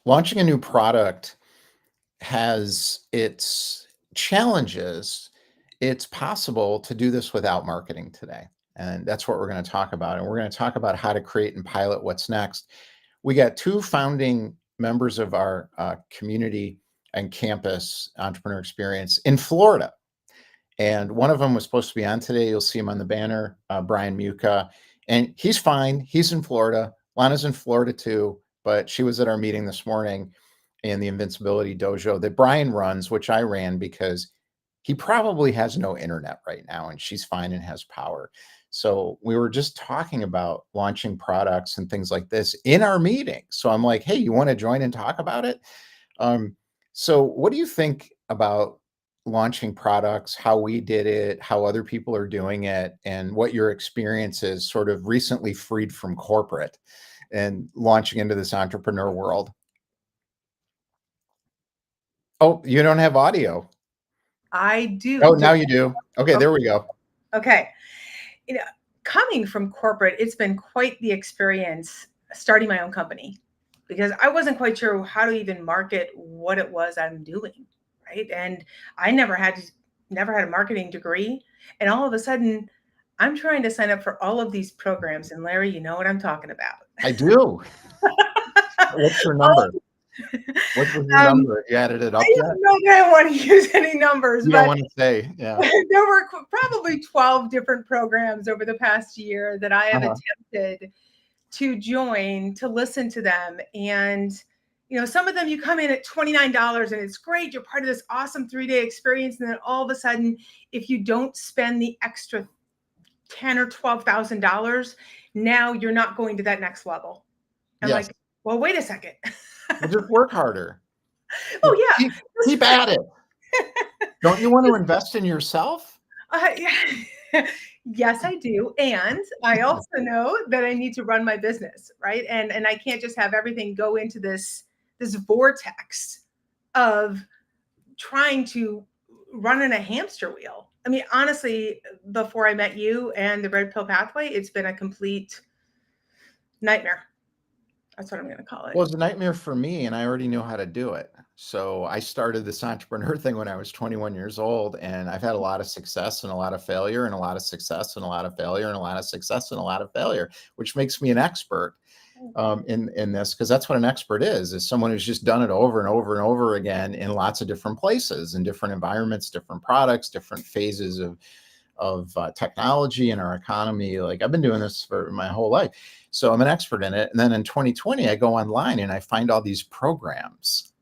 Launching a new product has its challenges. It's possible to do this without marketing today. And that's what we're going to talk about. And we're going to talk about how to create and pilot what's next. We got two founding members of our community and campus entrepreneur experience in Florida. And one of them was supposed to be on today. You'll see him on the banner, Brian Muka. And he's fine. He's in Florida. Lana's in Florida too, but she was at our meeting this morning in the Invincibility Dojo that Brian runs, which I ran because he probably has no internet right now and she's fine and has power. So we were just talking about launching products and things like this in our meeting. So I'm like, hey, you want to join and talk about it? So what do you think about launching products, how we did it, how other people are doing it, and what your experience is sort of recently freed from corporate and launching into this entrepreneur world? Oh, you don't have audio. I do. Oh, now you do. Okay, there we go. Okay. Coming from corporate, it's been quite the experience starting my own company because I wasn't quite sure how to even market what it was I'm doing, right? And I never had a marketing degree, and all of a sudden I'm trying to sign up for all of these programs, and Larry, you know what I'm talking about. I do. What's your number? What was your number? You added it up I yet? don't know that I want to use any numbers, You but don't want to say, yeah. there were probably 12 different programs over the past year that I have attempted to join, to listen to them. And, some of them you come in at $29 and it's great. You're part of this awesome 3-day experience. And then all of a sudden, if you don't spend the extra $10,000 or $12,000, now you're not going to that next level. I'm like, well, wait a second. Well, just work harder. Oh, yeah. Keep at it. Don't you want to invest in yourself? Yes, I do. And I also know that I need to run my business, right? And I can't just have everything go into this vortex of trying to run in a hamster wheel. I mean, honestly, before I met you and the Red Pill Pathway, it's been a complete nightmare. That's what I'm going to call it. Well, it's a nightmare for me, and I already knew how to do it. So I started this entrepreneur thing when I was 21 years old, and I've had a lot of success and a lot of failure and a lot of success and a lot of failure and a lot of success and a lot of failure, which makes me an expert in this, because that's what an expert is someone who's just done it over and over and over again in lots of different places, in different environments, different products, different phases of technology in our economy. Like, I've been doing this for my whole life. So I'm an expert in it. And then in 2020, I go online and I find all these programs.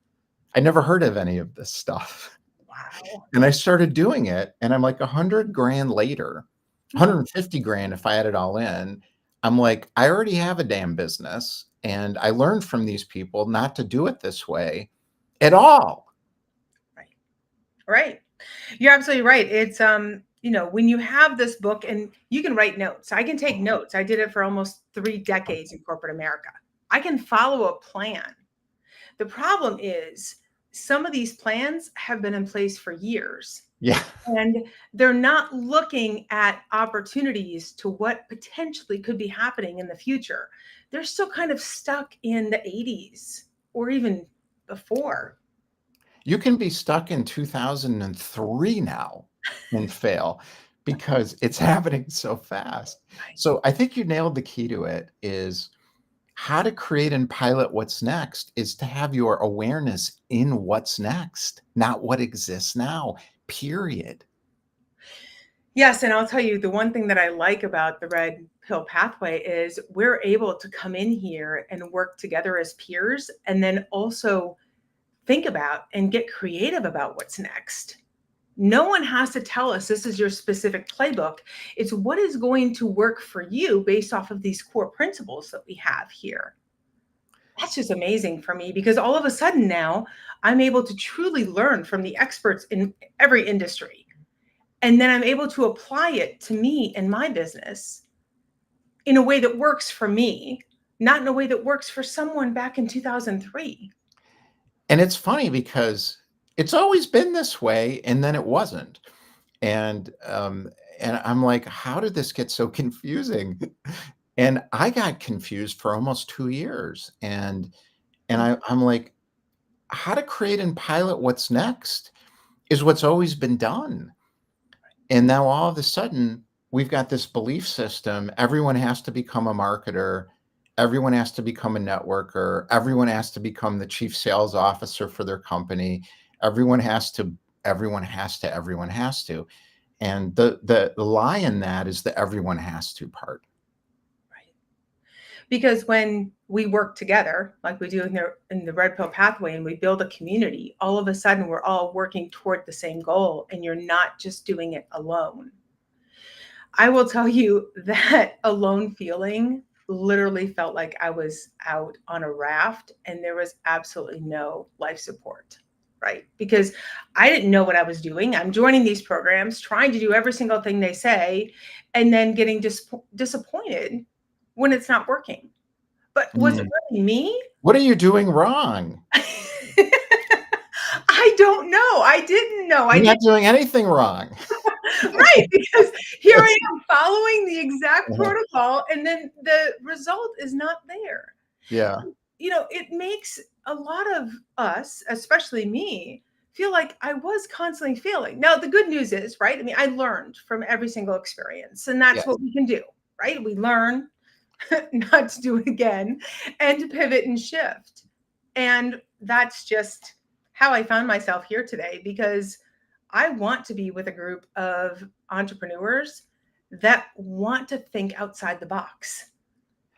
I never heard of any of this stuff. Wow. And I started doing it, and I'm like 100 grand later, 150 grand if I add it all in. I'm like, I already have a damn business, and I learned from these people not to do it this way at all. Right. You're absolutely right. It's, when you have this book and you can write notes, I can take notes. I did it for almost 3 decades in corporate America. I can follow a plan. The problem is some of these plans have been in place for years. Yeah. And they're not looking at opportunities to what potentially could be happening in the future. They're still kind of stuck in the 80s or even before. You can be stuck in 2003 now and fail because it's happening so fast. So I think you nailed the key to it, is how to create and pilot what's next is to have your awareness in what's next, not what exists now, period. Yes, and I'll tell you, the one thing that I like about the Red Pill Pathway is we're able to come in here and work together as peers, and then also think about and get creative about what's next. No one has to tell us this is your specific playbook. It's what is going to work for you based off of these core principles that we have here. That's just amazing for me, because all of a sudden now I'm able to truly learn from the experts in every industry. And then I'm able to apply it to me and my business in a way that works for me, not in a way that works for someone back in 2003. And it's funny because it's always been this way, and then it wasn't. And I'm like, how did this get so confusing? And I got confused for almost 2 years. And I'm like, how to create and pilot what's next is what's always been done. And now all of a sudden, we've got this belief system. Everyone has to become a marketer. Everyone has to become a networker. Everyone has to become the chief sales officer for their company. Everyone has to, everyone has to, everyone has to. And the lie in that is the everyone has to part. Right. Because when we work together, like we do in the red pill pathway, and we build a community, all of a sudden we're all working toward the same goal, and you're not just doing it alone. I will tell you that alone feeling literally felt like I was out on a raft and there was absolutely no life support, right? Because I didn't know what I was doing. I'm joining these programs, trying to do every single thing they say, and then getting disappointed when it's not working. But was it Mm. really me? What are you doing wrong? I don't know. I didn't know. I You're not didn't. doing anything wrong. Right, because here I am following the exact Uh-huh. protocol, and then the result is not there. Yeah. You know, it makes a lot of us, especially me, feel like I was constantly failing. Now, the good news is, right? I mean, I learned from every single experience, and that's Yes. what we can do, right? We learn not to do it again and to pivot and shift. And that's just how I found myself here today, because I want to be with a group of entrepreneurs that want to think outside the box.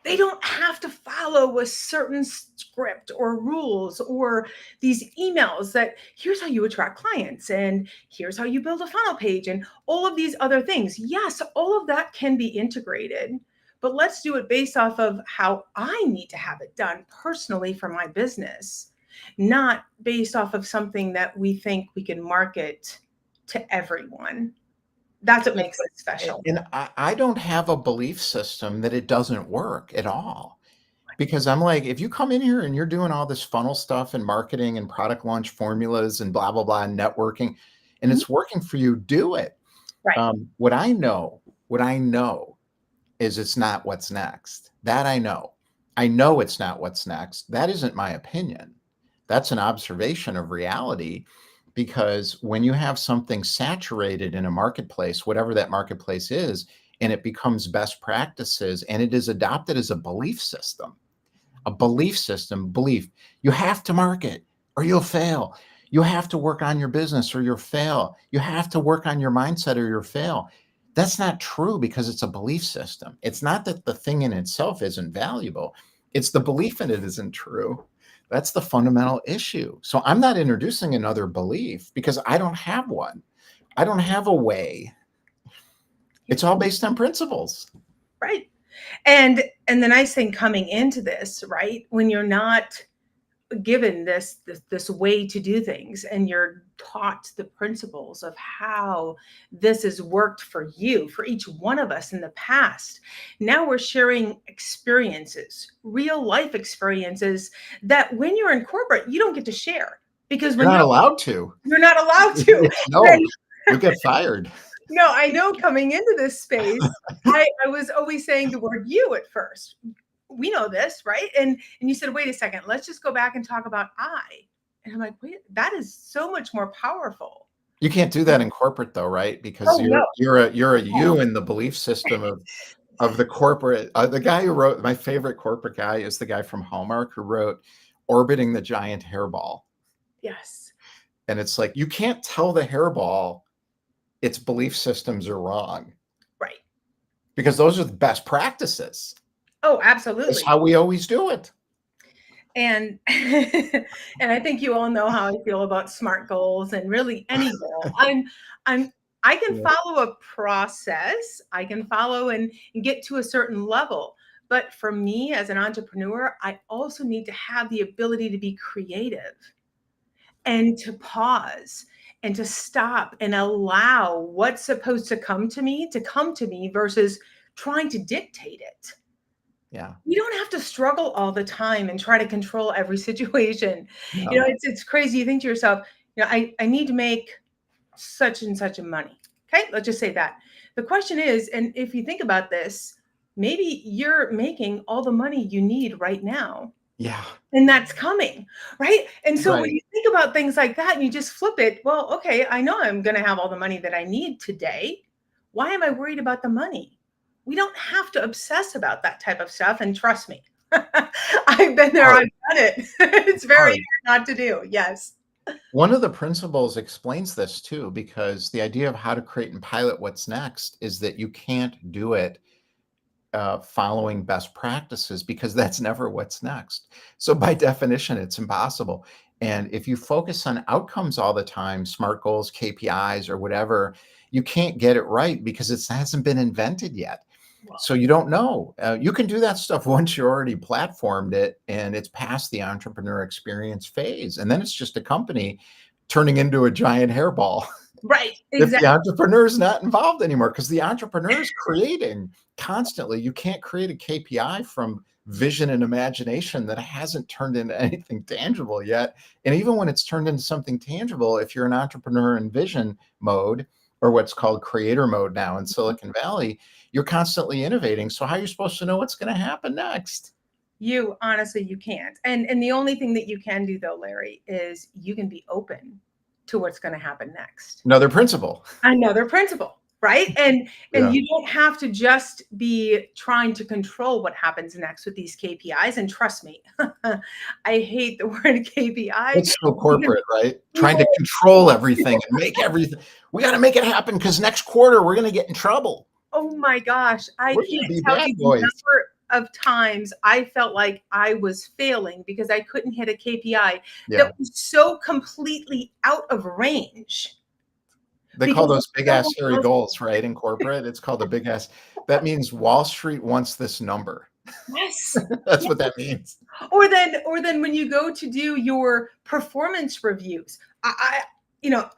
They don't have to follow a certain script or rules or these emails that here's how you attract clients and here's how you build a funnel page and all of these other things. Yes, all of that can be integrated, but let's do it based off of how I need to have it done personally for my business, not based off of something that we think we can market to everyone. That's what makes it special. And I don't have a belief system that it doesn't work at all. Because I'm like, if you come in here and you're doing all this funnel stuff and marketing and product launch formulas and blah, blah, blah, and networking, and Mhm. it's working for you, do it. Right. What I know is it's not what's next. That I know. I know it's not what's next. That isn't my opinion. That's an observation of reality, because when you have something saturated in a marketplace, whatever that marketplace is, and it becomes best practices and it is adopted as a belief system, belief, you have to market or you'll fail. You have to work on your business or you'll fail. You have to work on your mindset or you'll fail. That's not true, because it's a belief system. It's not that the thing in itself isn't valuable. It's the belief in it isn't true. That's the fundamental issue. So I'm not introducing another belief because I don't have one. I don't have a way. It's all based on principles. Right. And the nice thing coming into this, right, when you're not given this way to do things and you're taught the principles of how this has worked for you, for each one of us in the past, now we're sharing experiences, real life experiences that when you're in corporate you don't get to share, because You're when not allowed to. you're not allowed to. No, you'll get fired. No, I know coming into this space, I was always saying the word you at first. We know this, right? And you said, wait a second, let's just go back and talk about I. And I'm like, wait, that is so much more powerful. You can't do that in corporate though, right? Because Oh no. you're a you in the belief system of the corporate. The guy who wrote, my favorite corporate guy is the guy from Hallmark who wrote "Orbiting the Giant Hairball," Yes. and it's like you can't tell the hairball its belief systems are wrong, Right. because those are the best practices. Oh, It's absolutely. how we always do it. And and I think you all know how I feel about SMART goals and really any goal. I'm I can Yeah. follow a process. I can follow and get to a certain level. But for me as an entrepreneur, I also need to have the ability to be creative and to pause and to stop and allow what's supposed to come to me versus trying to dictate it. Yeah. You don't have to struggle all the time and try to control every situation. You know, No. it's crazy. You think to yourself, you know, I need to make such and such a money. Okay, let's just say that. The question is, and if you think about this, maybe you're making all the money you need right now. Yeah. And that's coming, right? And so when Right. you think about things like that and you just flip it, well, okay, I know I'm going to have all the money that I need today. Why am I worried about the money? We don't have to obsess about that type of stuff. And trust me, I've been there, I've Hard. done it. It's It's very hard. hard not to do. Yes. One of the principles explains this too, because the idea of how to create and pilot what's next is that you can't do it following best practices because that's never what's next. So by definition, it's impossible. And if you focus on outcomes all the time, SMART goals, KPIs, or whatever, you can't get it right because it hasn't been invented yet. Well, So you don't know. You can do that stuff once you already platformed it and it's past the entrepreneur experience phase. And then it's just a company turning into a giant hairball right. if the Exactly. entrepreneur is not involved anymore, because the entrepreneur is creating constantly. You can't create a KPI from vision and imagination that hasn't turned into anything tangible yet. And even when it's turned into something tangible, if you're an entrepreneur in vision mode, or what's called creator mode now in Silicon Valley, you're constantly innovating. So how are you supposed to know what's going to happen next? You honestly, you can't. And the only thing that you can do though, Larry, is you can be open to what's going to happen next. Another principle. Another principle, right? And Yeah. you don't have to just be trying to control what happens next with these KPIs. And trust me, I hate the word KPI It's so because corporate, right? Trying to people, control everything and make everything. We got to make it happen because next quarter we're going to get in trouble. oh my gosh, I We're going to can't be tell bad you the boys. number of times I felt like I was failing because I couldn't hit a KPI Yeah. that was so completely out of range They call because those big ass someone hairy else. goals, right? In corporate, it's called a big ass. That means Wall Street wants this number. Yes. That's what that means. Or then when you go to do your performance reviews,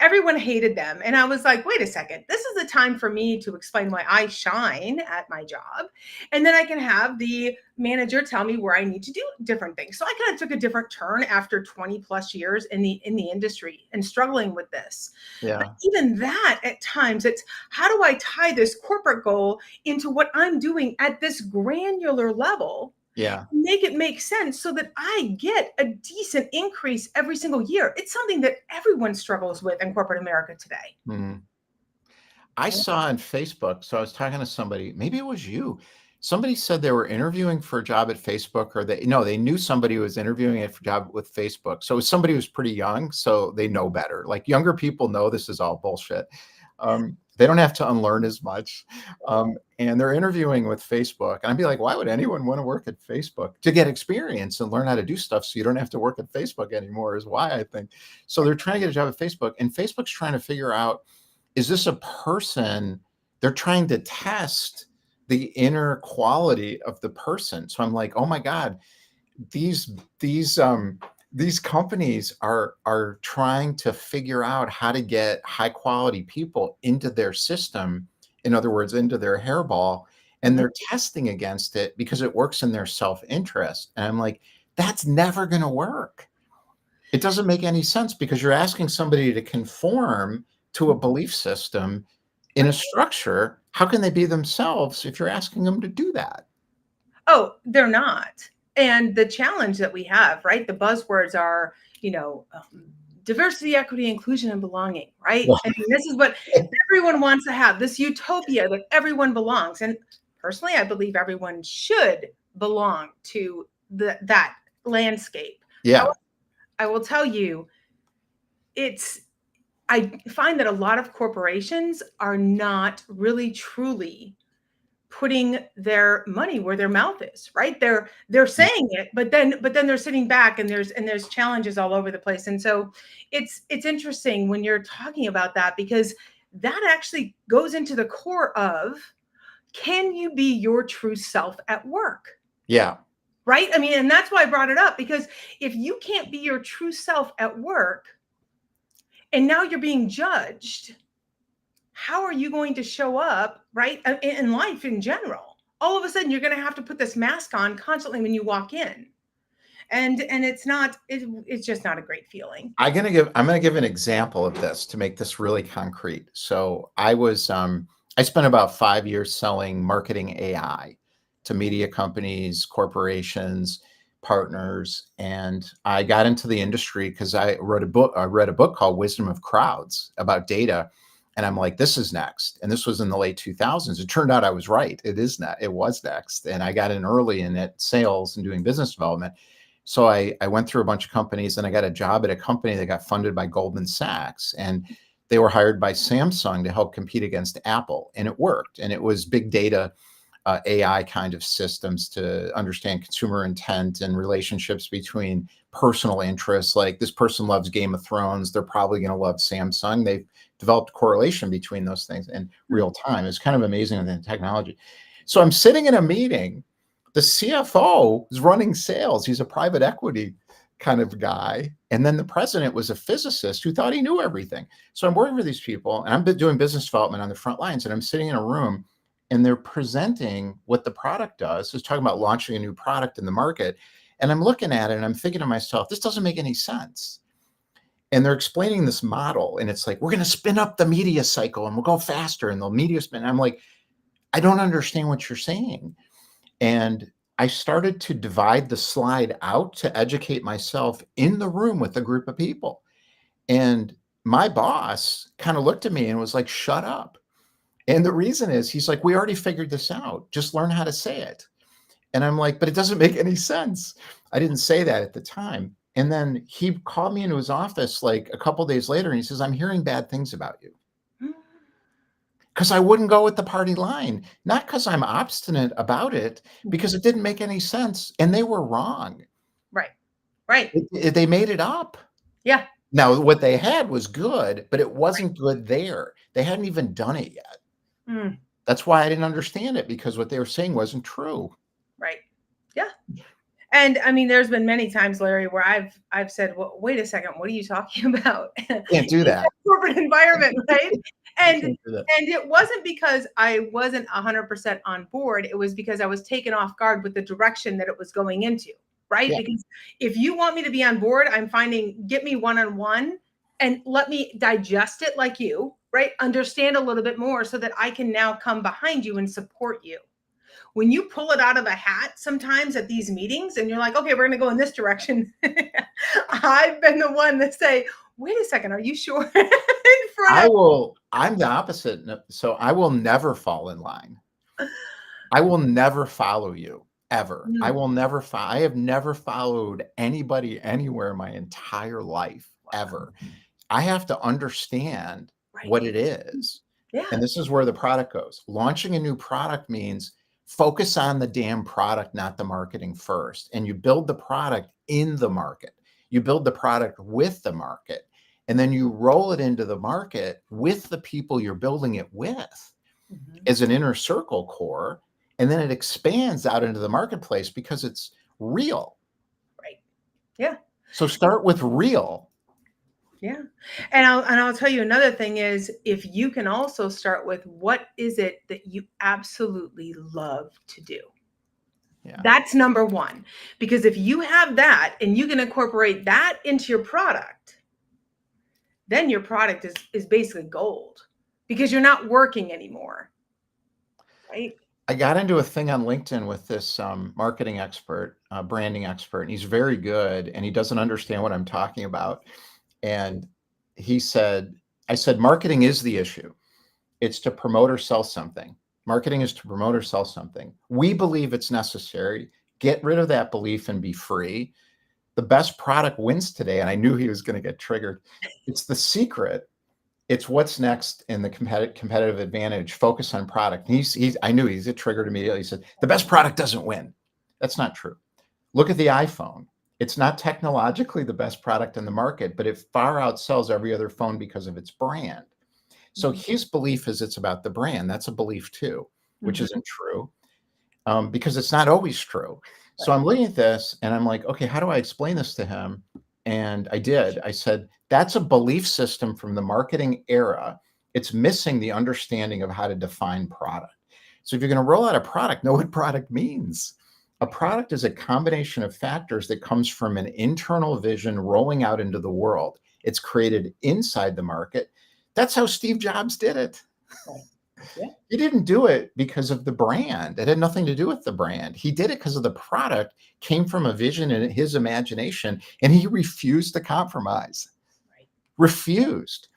everyone hated them, and I was like, wait a second, this is the time for me to explain why I shine at my job, and then I can have the manager tell me where I need to do different things. So I kind of took a different turn after 20 plus years in the industry and struggling with this. But Yeah. even that, at times, it's how do I tie this corporate goal into what I'm doing at this granular level, Yeah. make it make sense so that I get a decent increase every single year. It's something that everyone struggles with in corporate America today. Mhm. I saw on Facebook, so I was talking to somebody, maybe it was you. Somebody said they were interviewing for a job at Facebook, or they knew somebody who was interviewing it for a job with Facebook. So it was somebody who's pretty young, so they know better. Like younger people know this is all bullshit. They don't have to unlearn as much. And they're interviewing with Facebook. And I'd be like, why would anyone want to work at Facebook? To get experience and learn how to do stuff so you don't have to work at Facebook anymore is why I think. So they're trying to get a job at Facebook, and Facebook's trying to figure out, is this a person? They're trying to test the inner quality of the person. So I'm like, oh my God, these these um these companies are trying to figure out how to get high quality people into their system, in other words, into their hairball, and Mhm. they're testing against it because it works in their self-interest. And I'm like, that's never going to work. It doesn't make any sense because you're asking somebody to conform to a belief system in a Right. structure. How can they be themselves if you're asking them to do that? Oh, they're not. And the challenge that we have, right? The buzzwords are, diversity, equity, inclusion, and belonging, right? Well, I mean, this is what everyone wants to have, this utopia that everyone belongs. And personally, I believe everyone should belong to that landscape. yeah, However, I will tell you, it's I find that a lot of corporations are not really truly putting their money where their mouth is, right? They're saying it, but then they're sitting back, and there's challenges all over the place. And so it's interesting when you're talking about that, because that actually goes into the core of, can you be your true self at work? yeah. Right? I mean, and that's why I brought it up, because if you can't be your true self at work and now you're being judged, how are you going to show up, right, in life in general? All of a sudden you're going to have to put this mask on constantly when you walk in, and it's just not a great feeling. I'm gonna give an example of this to make this really concrete. So I spent about 5 years selling marketing AI to media companies, corporations, partners, and I got into the industry because I wrote a book. I read a book called Wisdom of Crowds about data, and I'm like, this is next. And this was in the late 2000s. It turned out I was right. It was next, and I got in early in it, sales and doing business development. So I went through a bunch of companies, and I got a job at a company that got funded by Goldman Sachs, and they were hired by Samsung to help compete against Apple, and it worked. And it was big data, AI kind of systems to understand consumer intent and relationships between personal interests. Like, this person loves Game of Thrones, they're probably going to love Samsung. They've developed correlation between those things in real time. It's kind of amazing with the technology. So I'm sitting in a meeting. The CFO is running sales. He's a private equity kind of guy. And then the president was a physicist who thought he knew everything. So I'm working with these people, and I'm doing business development on the front lines, and I'm sitting in a room, and they're presenting what the product does. It's talking about launching a new product in the market. And I'm looking at it, and I'm thinking to myself, this doesn't make any sense. And they're explaining this model, and it's like, we're going to spin up the media cycle, and we'll go faster, and the media spin. I'm like, I don't understand what you're saying. And I started to divide the slide out to educate myself in the room with a group of people. And my boss kind of looked at me and was like, shut up. And the reason is, he's like, we already figured this out. Just learn how to say it. And I'm like, but it doesn't make any sense. I didn't say that at the time. And then he called me into his office like a couple of days later, and he says, I'm hearing bad things about you. Because I wouldn't go with the party line, not because I'm obstinate about it, because it didn't make any sense, and they were wrong. Right. They made it up. Yeah. Now, what they had was good, but it wasn't good there. They hadn't even done it yet. That's why I didn't understand it, because what they were saying wasn't true. Right. Yeah. And I mean, there's been many times, Larry, where I've said, well, wait a second, what are you talking about? Can't do that. Corporate environment, right? And it wasn't because I wasn't 100% on board. It was because I was taken off guard with the direction that it was going into, right? Yeah. Because if you want me to be on board, I'm finding, get me one-on-one and let me digest it like you, right? Understand a little bit more so that I can now come behind you and support you. When you pull it out of a hat sometimes at these meetings and you're like, okay, we're going to go in this direction. I've been the one that say, wait a second, are you sure? I'm the opposite. So I will never fall in line. I will never follow you ever. I will never I have never followed anybody anywhere my entire life, ever. I have to understand what it is. Yeah. And this is where the product goes. Launching a new product means focus on the damn product, not the marketing first. And you build the product in the market. You build the product with the market. And then you roll it into the market with the people you're building it with as an inner circle core. And then it expands out into the marketplace because it's real. Right. Yeah. So start with real. Yeah. And I'll tell you another thing is, if you can also start with, what is it that you absolutely love to do? Yeah. That's number one. Because if you have that and you can incorporate that into your product, then your product is basically gold, because you're not working anymore. Right. I got into a thing on LinkedIn with this marketing expert, branding expert, and he's very good, and he doesn't understand what I'm talking about. And I said, marketing is the issue. It's to promote or sell something. Marketing is to promote or sell something. We believe it's necessary. Get rid of that belief and be free. The best product wins today. And I knew he was going to get triggered. It's the secret. It's what's next in the competitive advantage. Focus on product. And I knew he's triggered immediately. He said, the best product doesn't win. That's not true. Look at the iPhone. It's not technologically the best product in the market, but it far outsells every other phone because of its brand. So his belief is it's about the brand. That's a belief too, which isn't true, because it's not always true. So I'm looking at this and I'm like, okay, how do I explain this to him? And I did. I said, that's a belief system from the marketing era. It's missing the understanding of how to define product. So if you're going to roll out a product, know what product means. A product is a combination of factors that comes from an internal vision rolling out into the world. It's created inside the market. That's how Steve Jobs did it. Yeah. He didn't do it because of the brand. It had nothing to do with the brand. He did it because of the product came from a vision and his imagination, and he refused to compromise. Right. Refused.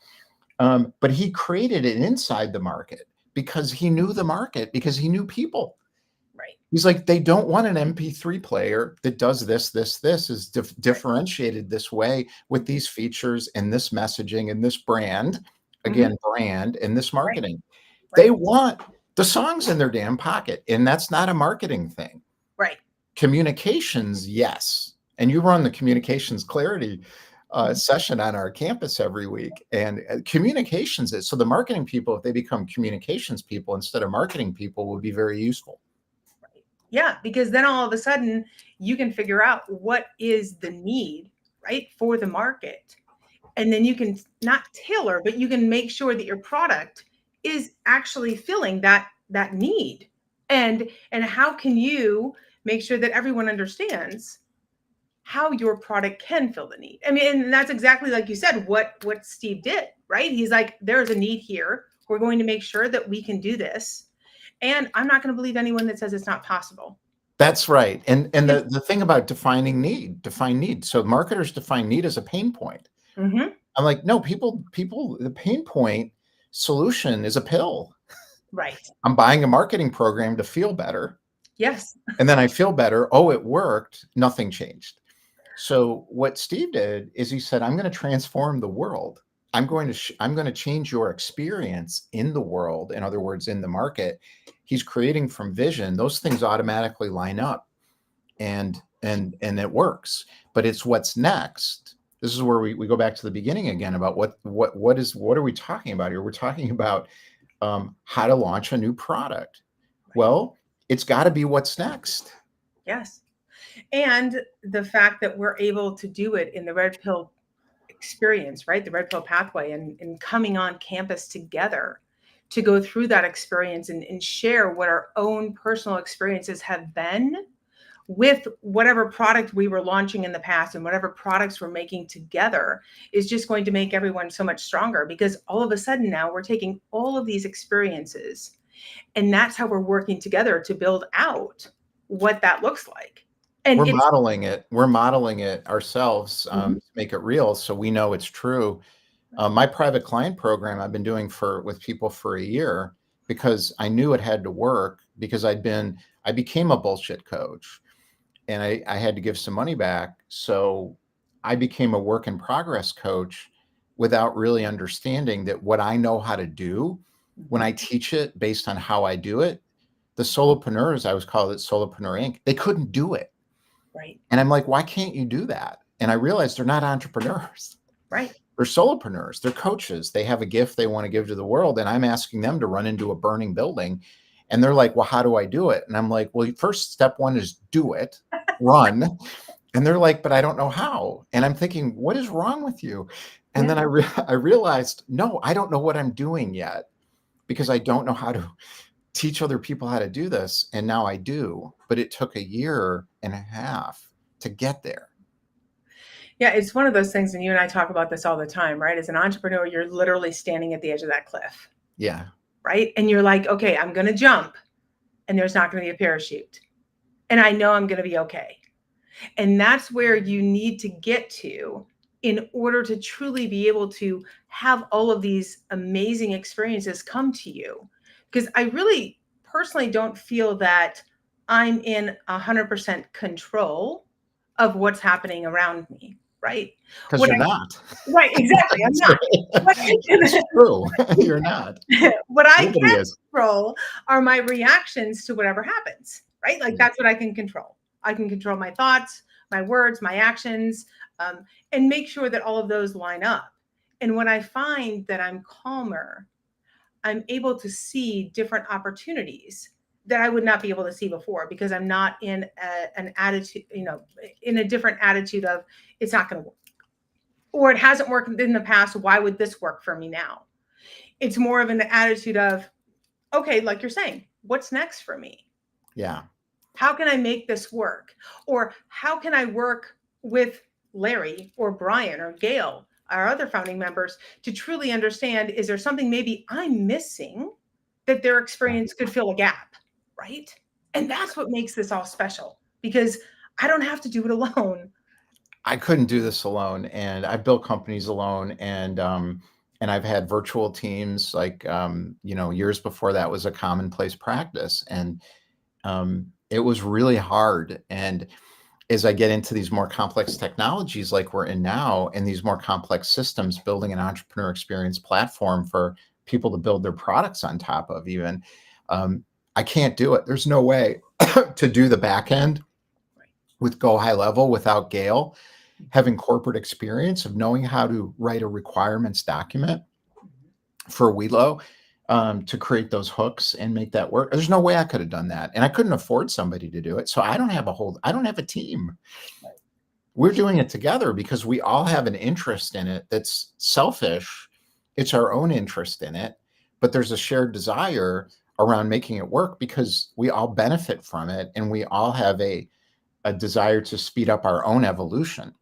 But he created it inside the market because he knew the market, because he knew people. Right. He's like, they don't want an MP3 player that does this is Right. differentiated this way with these features and this messaging and this brand, Hmm. again, brand and this Right. marketing. They Right. want the songs in their damn pocket. And that's not a marketing thing. Right. Communications, yes. And you run the communications clarity Mhm. session on our campus every week. And communications is so the marketing people, if they become communications people instead of marketing people, would be very useful. Right. Yeah, because then all of a sudden you can figure out what is the need, right, for the market. And then you can not tailor, but you can make sure that your product is actually filling that need. And how can you make sure that everyone understands how your product can fill the need? I mean, and that's exactly like you said, what Steve did, right? He's like, there's a need here. We're going to make sure that we can do this. And I'm not going to believe anyone that says it's not possible. That's right. And Because the thing about define need. So marketers define need as a pain point. Mhm. I'm like, no, the pain point solution is a pill. Right. I'm buying a marketing program to feel better. Yes. And then I feel better. Oh, it worked. Nothing changed. So what Steve did is he said, I'm going to transform the world. I'm going to change your experience in the world. In other words, in the market. He's creating from vision. Those things automatically line up and it works. But it's what's next. This is where we go back to the beginning again about what are we talking about here? We're talking about how to launch a new product. Right. Well, it's got to be what's next. Yes. And the fact that we're able to do it in the red pill experience, right? The red pill pathway and coming on campus together to go through that experience and share what our own personal experiences have been with whatever product we were launching in the past and whatever products we're making together is just going to make everyone so much stronger because all of a sudden now we're taking all of these experiences and that's how we're working together to build out what that looks like. And We're it's modeling it. We're modeling it ourselves Mhm. to make it real, so we know it's true. My private client program I've been doing with people for a year because I knew it had to work because I became a bullshit coach and I had to give some money back. So I became a work in progress coach without really understanding that what I know how to do when Mhm. I teach it based on how I do it, the solopreneurs, I was called it Solopreneur Inc., they couldn't do it. Right. And I'm like, why can't you do that? And I realized they're not entrepreneurs. Right. They're solopreneurs. They're coaches. They have a gift they want to give to the world. And I'm asking them to run into a burning building. And they're like, well, how do I do it? And I'm like, well, first step one is do it, run. And they're like, but I don't know how. And I'm thinking, what is wrong with you? And Yeah. then I realized, no, I don't know what I'm doing yet because I don't know how to teach other people how to do this. And now I do. But it took a year and a half to get there. Yeah, it's one of those things, and you and I talk about this all the time, right? As an entrepreneur, you're literally standing at the edge of that cliff, Yeah. right? And you're like, okay, I'm going to jump, and there's not going to be a parachute. And I know I'm going to be okay. And that's where you need to get to in order to truly be able to have all of these amazing experiences come to you. Because I really personally don't feel that I'm in 100% control of what's happening around me, right? Because What you're I not. Right, exactly, I'm That's not. right. What I It's can true. You're not. what I Nobody can is. control are my reactions to whatever happens, right? Like Yeah. that's what I can control. I can control my thoughts, my words, my actions, and make sure that all of those line up. And when I find that I'm calmer, I'm able to see different opportunities that I would not be able to see before because I'm not in an attitude, in a different attitude of it's not going to work or it hasn't worked in the past. Why would this work for me now? It's more of an attitude of, okay, like you're saying, what's next for me? Yeah. How can I make this work? Or how can I work with Larry or Brian or Gail, our other founding members, to truly understand is there something maybe I'm missing that their Yeah. experience could fill a gap, right? And that's what makes this all special because I don't have to do it alone. I couldn't do this alone, and I've built companies alone, and I've had virtual teams like, years before that was a commonplace practice, and it was really hard. And as I get into these more complex technologies like we're in now, and these more complex systems, building an entrepreneur experience platform for people to build their products on top of, even, um, I can't do it. There's no way to do the back end Right. with Go High Level without Gail having corporate experience of knowing how to write a requirements document for Welo, to create those hooks and make that work. There's no way I could have done that, and I couldn't afford somebody to do it. So I don't have a team. Right. We're doing it together because we all have an interest in it that's selfish. It's our own interest in it, but there's a shared desire around making it work because we all benefit from it, and we all have a desire to speed up our own evolution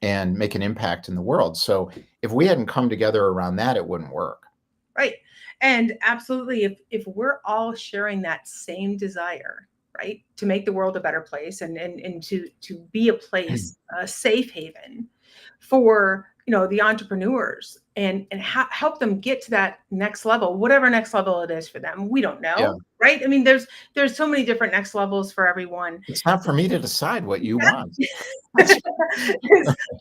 and make an impact in the world. So if we hadn't come together around that, it wouldn't work. Right. And absolutely, if we're all sharing that same desire, right, to make the world a better place and to be a place, a safe haven for the entrepreneurs and help them get to that next level, whatever next level it is for them. We don't Yeah. know, right? I mean, there's so many different next levels for everyone. It's not for me to decide what you want. Exactly.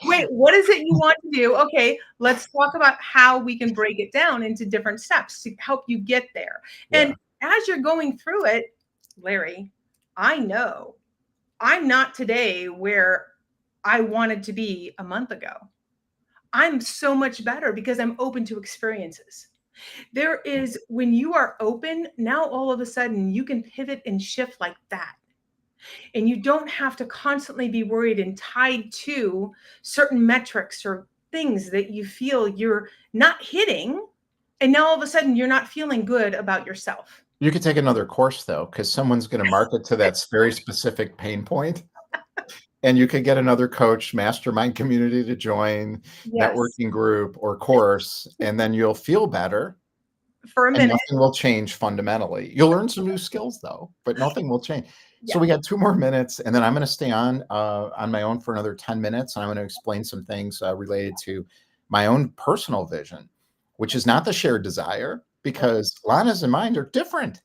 Wait, what is it you want to do? Okay, let's talk about how we can break it down into different steps to help you get there. And Yeah. as you're going through it, Larry, I know I'm not today where I wanted to be a month ago. I'm so much better because I'm open to experiences. There is, when you are open, now all of a sudden you can pivot and shift like that. And you don't have to constantly be worried and tied to certain metrics or things that you feel you're not hitting. And now all of a sudden you're not feeling good about yourself. You could take another course though, because someone's going to market to that very specific pain point. And you could get another coach, mastermind community to join, Yes, networking group or course, and then you'll feel better for a and minute. nothing will change fundamentally. You'll learn some new skills though, but nothing will change. So Yeah. we got 2 more minutes, and then I'm going to stay on my own for another 10 minutes, and I'm going to explain some things related to my own personal vision, which is not the shared desire, Right. because Lana's and mine are different.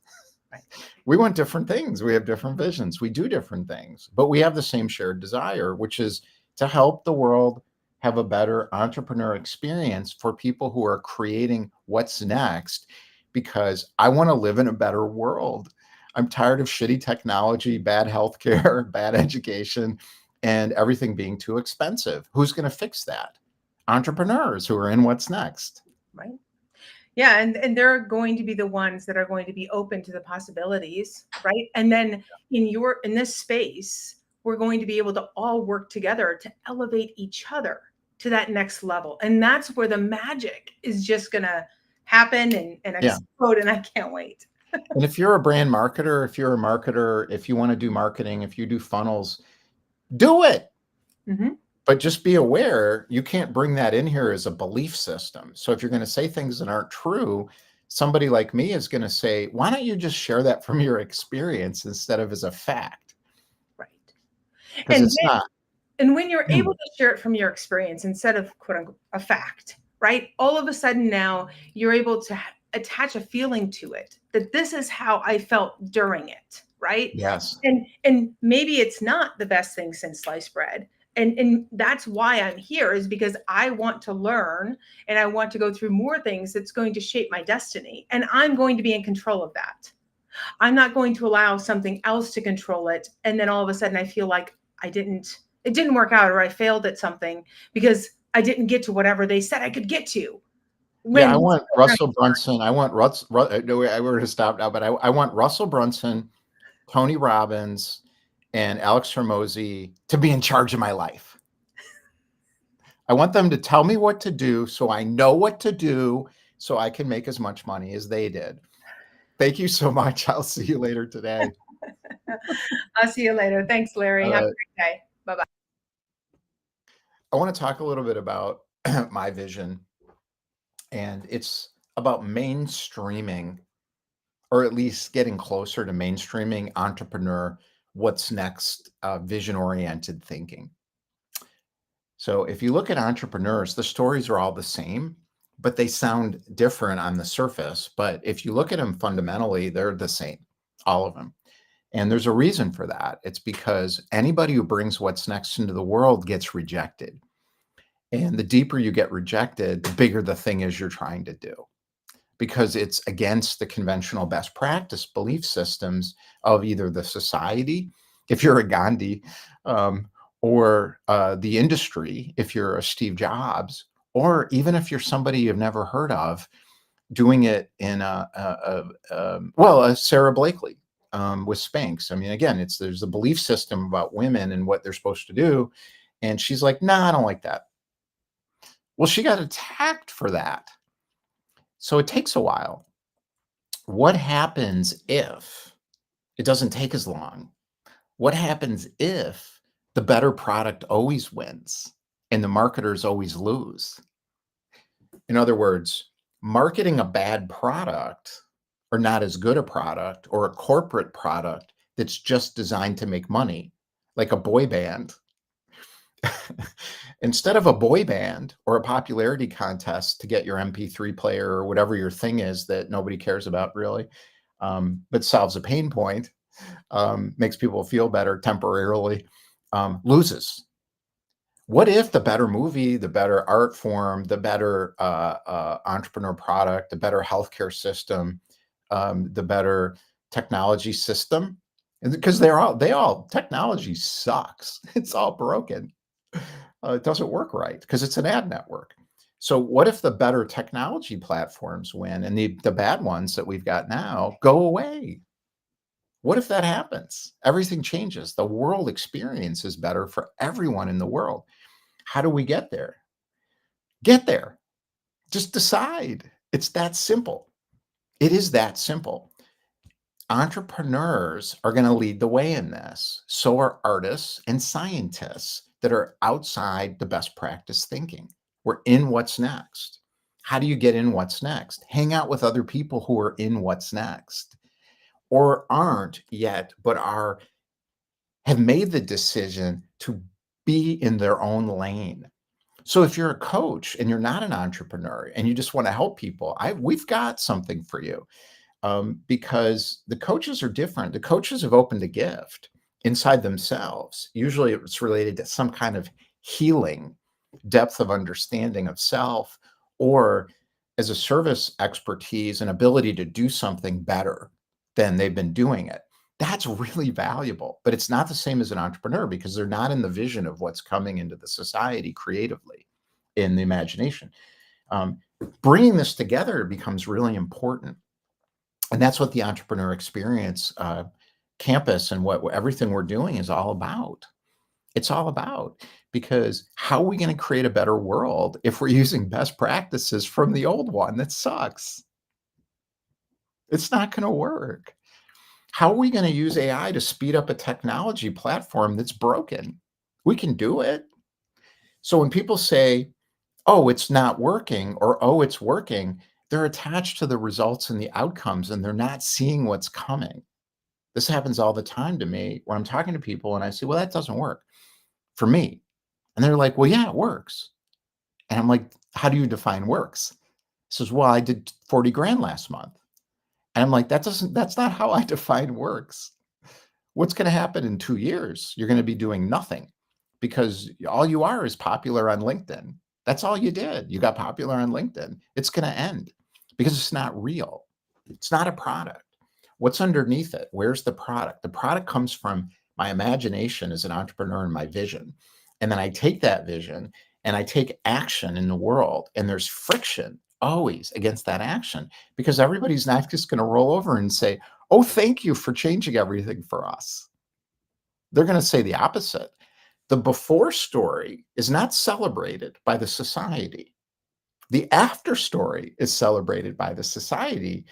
Right. We want different things. We have different visions. We do different things, but we have the same shared desire, which is to help the world have a better entrepreneur experience for people who are creating what's next, because I want to live in a better world. I'm tired of shitty technology, bad healthcare, bad education, and everything being too expensive. Who's going to fix that? Entrepreneurs who are in what's next. Right. Yeah, and they're going to be the ones that are going to be open to the possibilities, right? And then in this space, we're going to be able to all work together to elevate each other to that next level. And that's where the magic is just gonna happen and Yeah. explode. And I can't wait. And if you're a brand marketer, if you're a marketer, if you want to do marketing, if you do funnels, do it. Mhm. But just be aware, you can't bring that in here as a belief system. So if you're going to say things that aren't true, somebody like me is going to say, why don't you just share that from your experience instead of as a fact? Right. Because And it's not. And when you're Hmm. able to share it from your experience instead of quote unquote a fact, right? All of a sudden now you're able to attach a feeling to it that this is how I felt during it, right? Yes. And maybe it's not the best thing since sliced bread. And that's why I'm here, is because I want to learn and I want to go through more things that's going to shape my destiny. And I'm going to be in control of that. I'm not going to allow something else to control it. And then all of a sudden I feel like it didn't work out, or I failed at something because I didn't get to whatever they said I could get to. Yeah, I When want Russell Brunson. I want no, we're going to stop now, but I want Russell Brunson, Tony Robbins, and Alex Hormozy to be in charge of my life. I want them to tell me what to do so I know what to do so I can make as much money as they did. Thank you so much. I'll see you later today. I'll see you later. Thanks, Larry. All Have a right. great day. Bye-bye. I want to talk a little bit about my vision, and it's about mainstreaming or at least getting closer to mainstreaming entrepreneur, what's next, vision-oriented thinking. So if you look at entrepreneurs, the stories are all the same, but they sound different on the surface. But if you look at them fundamentally, they're the same, all of them. And there's a reason for that. It's because anybody who brings what's next into the world gets rejected. And the deeper you get rejected, the bigger the thing is you're trying to do, because it's against the conventional best practice belief systems of either the society, if you're a Gandhi, um, or the industry, if you're a Steve Jobs, or even if you're somebody you've never heard of, doing it in a Sarah Blakely, with Spanx. I mean, again, there's a belief system about women and what they're supposed to do, and she's like, "Nah, I don't like that." Well, she got attacked for that, so it takes a while. What happens if it doesn't take as long? What happens if the better product always wins and the marketers always lose? In other words, marketing a bad product or not as good a product or a corporate product that's just designed to make money, like a boy band. Instead of a boy band or a popularity contest to get your MP3 player or whatever your thing is that nobody cares about really, but solves a pain point, makes people feel better temporarily, loses. What if the better movie, the better art form, the better entrepreneur product, the better healthcare system, the better technology system, because technology sucks. It's all broken. It doesn't work right because it's an ad network. So what if the better technology platforms win and the bad ones that we've got now go away? What if that happens? Everything changes. The world experience is better for everyone in the world. How do we get there? Get there. Just decide. It's that simple. It is that simple. Entrepreneurs are going to lead the way in this. So are artists and scientists that are outside the best practice thinking. We're in what's next. How do you get in what's next? Hang out with other people who are in what's next or aren't yet, but have made the decision to be in their own lane. So if you're a coach and you're not an entrepreneur and you just want to help people, we've got something for you, because the coaches are different. The coaches have opened a gift inside themselves. Usually it's related to some kind of healing, depth of understanding of self, or as a service expertise and ability to do something better than they've been doing it. That's really valuable, but it's not the same as an entrepreneur because they're not in the vision of what's coming into the society creatively in the imagination. Um, Bringing this together becomes really important. And that's what the entrepreneur experience campus and what everything we're doing is all about. It's all about, because how are we going to create a better world if we're using best practices from the old one that sucks? It's not going to work. How are we going to use AI to speed up a technology platform that's broken? We can do it. So when people say, oh, it's not working, or oh, it's working, they're attached to the results and the outcomes, and they're not seeing what's coming. This happens all the time to me when I'm talking to people and I say, well, that doesn't work for me. And they're like, well, yeah, it works. And I'm like, how do you define works? He says, well, I did 40 grand last month. And I'm like, that's not how I define works. What's going to happen in 2 years? You're going to be doing nothing because all you are is popular on LinkedIn. That's all you did. You got popular on LinkedIn. It's going to end because it's not real. It's not a product. What's underneath it? Where's the product? The product comes from my imagination as an entrepreneur and my vision. And then I take that vision and I take action in the world. And there's friction always against that action because everybody's not just going to roll over and say, oh, thank you for changing everything for us. They're going to say the opposite. The before story is not celebrated by the society. The after story is celebrated by the society.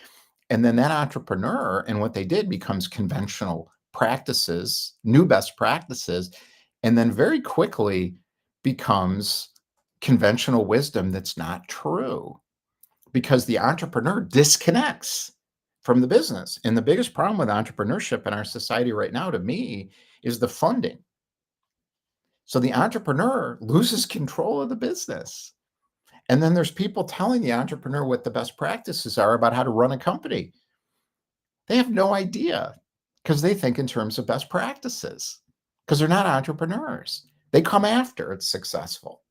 And then that entrepreneur and what they did becomes conventional practices, new best practices, and then very quickly becomes conventional wisdom that's not true because the entrepreneur disconnects from the business. And the biggest problem with entrepreneurship in our society right now, to me, is the funding. So the entrepreneur loses control of the business. And then there's people telling the entrepreneur what the best practices are about how to run a company. They have no idea because they think in terms of best practices because they're not entrepreneurs. They come after it's successful.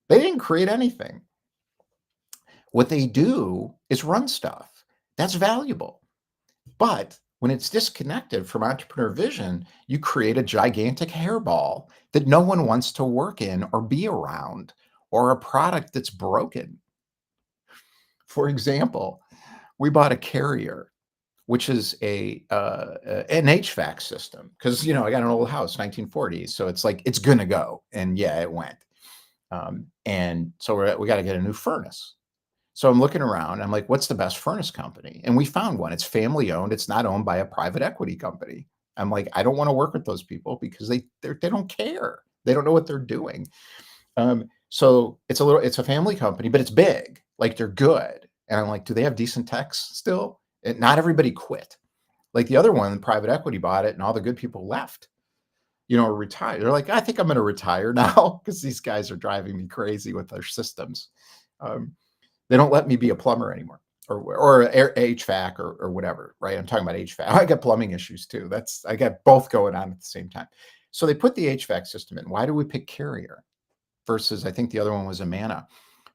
They didn't create anything. What they do is run stuff. That's valuable. But when it's disconnected from entrepreneur vision, you create a gigantic hairball that no one wants to work in or be around, or a product that's broken. For example, we bought a Carrier, which is an HVAC system, because I got an old house, 1940s, so it's like it's gonna go, and yeah, it went. And so we got to get a new furnace. So I'm looking around. I'm like, what's the best furnace company? And we found one. It's family owned. It's not owned by a private equity company. I'm like, I don't want to work with those people because they don't care. They don't know what they're doing. So it's a family company, but it's big. Like they're good. And I'm like, do they have decent techs still? And not everybody quit. Like the other one, private equity bought it, and all the good people left. Or retired. They're like, I think I'm going to retire now because these guys are driving me crazy with their systems. They don't let me be a plumber anymore, or HVAC or whatever, right? I'm talking about HVAC. I got plumbing issues too. I got both going on at the same time. So they put the HVAC system in. Why do we pick Carrier versus, I think the other one was Amana?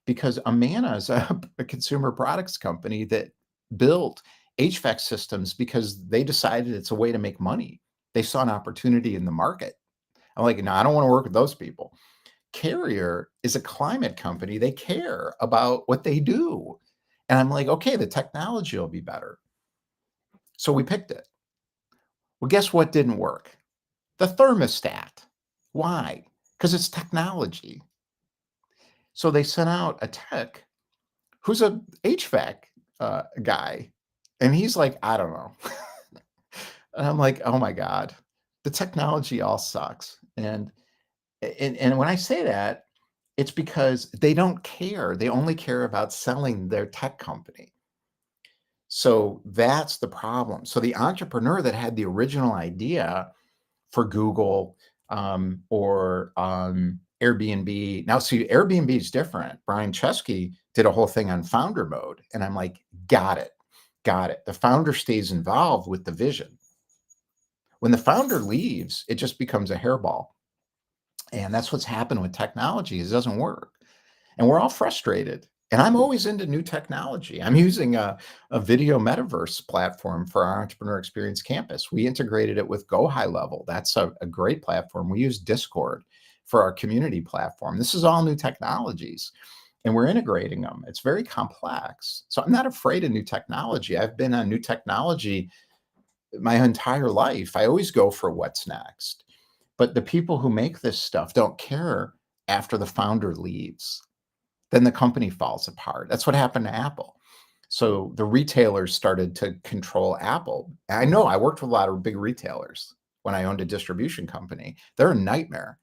Because Amana is a consumer products company that built HVAC systems because they decided it's a way to make money. They saw an opportunity in the market. I'm like, no, I don't want to work with those people. Carrier is a climate company. They care about what they do. And I'm like, okay, the technology will be better. So we picked it. Well, guess what didn't work? The thermostat. Why? Because it's technology. So they sent out a tech who's a HVAC guy. And he's like, I don't know. And I'm like, oh my God, the technology all sucks. And when I say that, it's because they don't care. They only care about selling their tech company. So that's the problem. So the entrepreneur that had the original idea for Google or Airbnb. Now, see, Airbnb is different. Brian Chesky did a whole thing on founder mode. And I'm like, got it. The founder stays involved with the vision. When the founder leaves, it just becomes a hairball. And that's what's happened with technology. It doesn't work. And we're all frustrated. And I'm always into new technology. I'm using a video metaverse platform for our Entrepreneur Experience Campus. We integrated it with Go High Level. That's a great platform. We use Discord for our community platform. This is all new technologies, and we're integrating them. It's very complex. So I'm not afraid of new technology. I've been on new technology my entire life. I always go for what's next. But the people who make this stuff don't care after the founder leaves. Then the company falls apart. That's what happened to Apple. So the retailers started to control Apple. I know I worked with a lot of big retailers when I owned a distribution company. They're a nightmare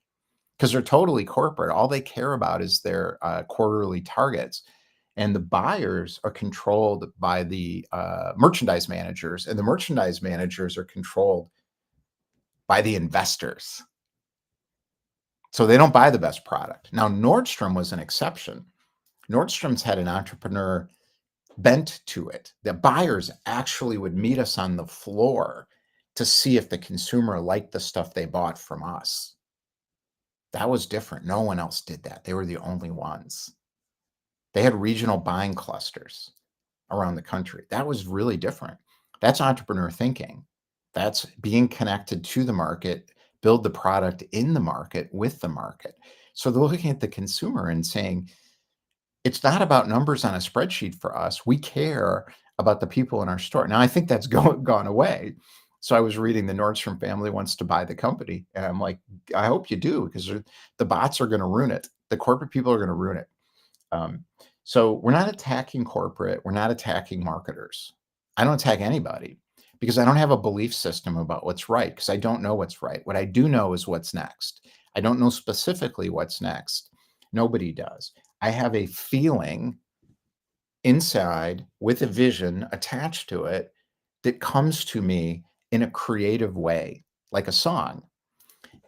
because they're totally corporate. All they care about is their quarterly targets. And the buyers are controlled by the merchandise managers, and the merchandise managers are controlled by the investors. So they don't buy the best product. Now, Nordstrom was an exception. Nordstrom's had an entrepreneur bent to it. The buyers actually would meet us on the floor to see if the consumer liked the stuff they bought from us. That was different. No one else did that. They were the only ones. They had regional buying clusters around the country. That was really different. That's entrepreneur thinking. That's being connected to the market, build the product in the market with the market. So they're looking at the consumer and saying, it's not about numbers on a spreadsheet for us. We care about the people in our store. Now, I think that's gone away. So I was reading the Nordstrom family wants to buy the company. And I'm like, I hope you do, because the bots are going to ruin it. The corporate people are going to ruin it. So we're not attacking corporate. We're not attacking marketers. I don't attack anybody because I don't have a belief system about what's right, because I don't know what's right. What I do know is what's next. I don't know specifically what's next. Nobody does. I have a feeling inside with a vision attached to it that comes to me in a creative way, like a song.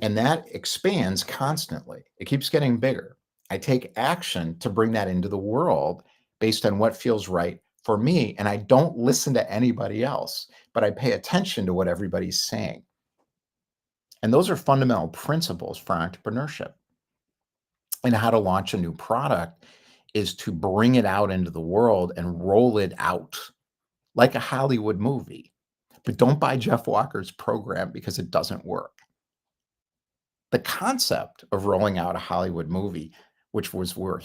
And that expands constantly. It keeps getting bigger. I take action to bring that into the world based on what feels right for me. And I don't listen to anybody else, but I pay attention to what everybody's saying. And those are fundamental principles for entrepreneurship. And how to launch a new product is to bring it out into the world and roll it out like a Hollywood movie. But don't buy Jeff Walker's program because it doesn't work. The concept of rolling out a Hollywood movie, which was where